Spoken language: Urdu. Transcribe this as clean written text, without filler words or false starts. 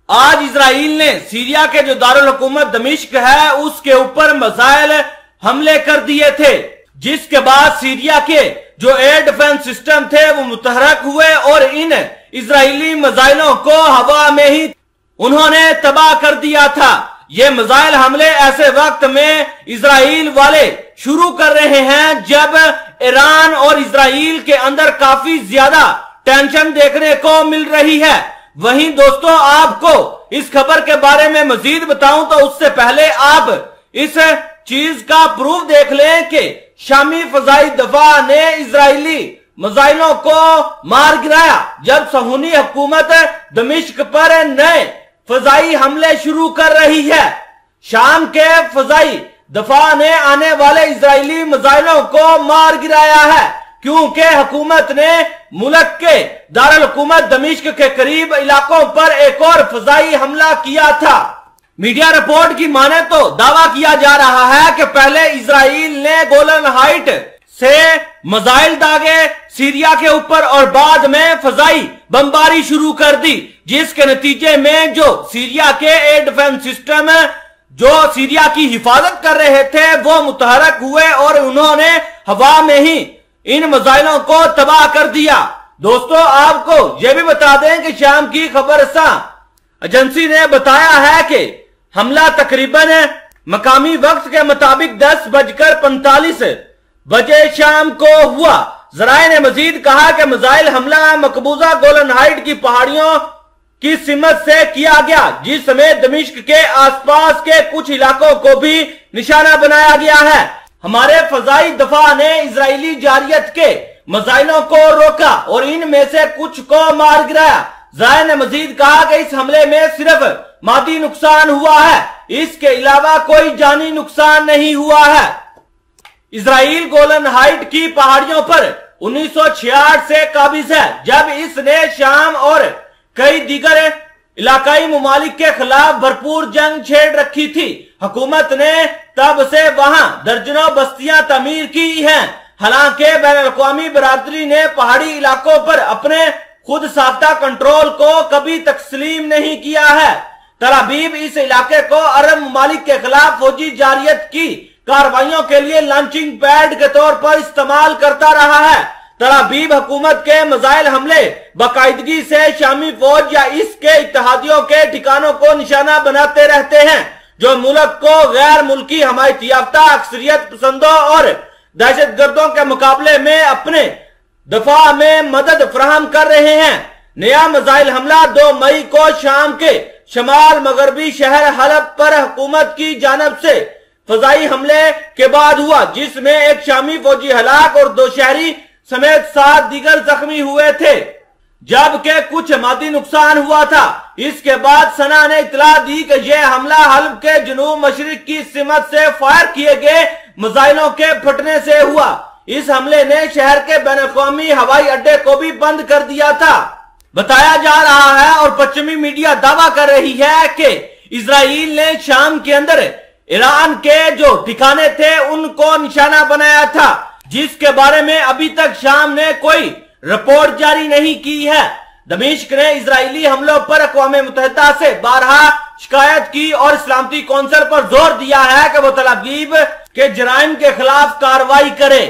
آج اسرائیل نے سیریا کے جو دارالحکومت دمشق ہے اس کے اوپر میزائل حملے کر دیے تھے، جس کے بعد سیریا کے جو ایئر ڈیفنس سسٹم تھے وہ متحرک ہوئے اور ان اسرائیلی میزائلوں کو ہوا میں ہی انہوں نے تباہ کر دیا تھا۔ یہ میزائل حملے ایسے وقت میں اسرائیل والے شروع کر رہے ہیں جب ایران اور اسرائیل کے اندر کافی زیادہ ٹینشن دیکھنے کو مل رہی ہے۔ وہیں دوستوں آپ کو اس خبر کے بارے میں مزید بتاؤں تو اس سے پہلے آپ اس چیز کا پروف دیکھ لیں کہ شامی فضائی دفاع نے اسرائیلی میزائلوں کو مار گرایا جب صہیونی حکومت دمشق پر نئے فضائی حملے شروع کر رہی ہے۔ شام کے فضائی دفاع نے آنے والے اسرائیلی میزائلوں کو مار گرایا ہے کیونکہ حکومت نے ملک کے دارالحکومت دمشق کے قریب علاقوں پر ایک اور فضائی حملہ کیا تھا۔ میڈیا رپورٹ کی مانے تو دعویٰ کیا جا رہا ہے کہ پہلے اسرائیل نے گولن ہائٹ سے میزائل داغے سیریا کے اوپر اور بعد میں فضائی بمباری شروع کر دی، جس کے نتیجے میں جو سیریا کے ایئر ڈیفنس سسٹم جو سیریا کی حفاظت کر رہے تھے وہ متحرک ہوئے اور انہوں نے ہوا میں ہی ان میزائلوں کو تباہ کر دیا۔ دوستو آپ کو یہ بھی بتا دیں کہ شام کی خبر رساں ایجنسی نے بتایا ہے کہ حملہ تقریباً مقامی وقت کے مطابق 10:45 بجے شام کو ہوا۔ ذرائع نے مزید کہا کہ میزائل حملہ مقبوضہ گولن ہائٹ کی پہاڑیوں کی سمت سے کیا گیا، جس سمیت دمشق کے آس پاس کے کچھ علاقوں کو بھی نشانہ بنایا گیا ہے۔ ہمارے فضائی دفاع نے اسرائیلی جارحیت کے میزائلوں کو روکا اور ان میں سے کچھ کو مار گرایا۔ ذرائع نے مزید کہا کہ اس حملے میں صرف مادی نقصان ہوا ہے، اس کے علاوہ کوئی جانی نقصان نہیں ہوا ہے۔ اسرائیل گولن ہائٹ کی پہاڑیوں پر 1966 سے قابض ہے جب اس نے شام اور کئی دیگر علاقائی ممالک کے خلاف بھرپور جنگ چھیڑ رکھی تھی۔ حکومت نے تب سے وہاں درجنوں بستیاں تعمیر کی ہیں، حالانکہ بین الاقوامی برادری نے پہاڑی علاقوں پر اپنے خود ساختہ کنٹرول کو کبھی تسلیم نہیں کیا ہے۔ تل ابیب اس علاقے کو عرب ممالک کے خلاف فوجی جارحیت کی کارروائیوں کے لیے لانچنگ پیڈ کے طور پر استعمال کرتا رہا ہے۔ تل ابیب حکومت کے میزائل حملے باقاعدگی سے شامی فوج یا اس کے اتحادیوں کے ٹھکانوں کو نشانہ بناتے رہتے ہیں جو ملک کو غیر ملکی حمایت یافتہ اکثریت پسندوں اور دہشت گردوں کے مقابلے میں اپنے دفاع میں مدد فراہم کر رہے ہیں۔ نیا میزائل حملہ 2 مئی کو شام کے شمال مغربی شہر حلب پر حکومت کی جانب سے فضائی حملے کے بعد ہوا، جس میں ایک شامی فوجی ہلاک اور 2 شہری سمیت 7 دیگر زخمی ہوئے تھے، جبکہ کچھ مادی نقصان ہوا تھا۔ اس کے بعد سنا نے اطلاع دی کہ یہ حملہ حلب کے جنوب مشرق کی سمت سے فائر کیے گئے میزائلوں کے پھٹنے سے ہوا۔ اس حملے نے شہر کے بین الاقوامی ہوائی اڈے کو بھی بند کر دیا تھا۔ بتایا جا رہا ہے اور پشچمی میڈیا دعویٰ کر رہی ہے کہ اسرائیل نے شام کے اندر ایران کے جو ٹھکانے تھے ان کو نشانہ بنایا تھا، جس کے بارے میں ابھی تک شام نے کوئی رپورٹ جاری نہیں کی ہے۔ دمشق نے اسرائیلی حملوں پر اقوام متحدہ سے بارہا شکایت کی اور سلامتی کونسل پر زور دیا ہے کہ وہ تل ابیب کے جرائم کے خلاف کارروائی کرے۔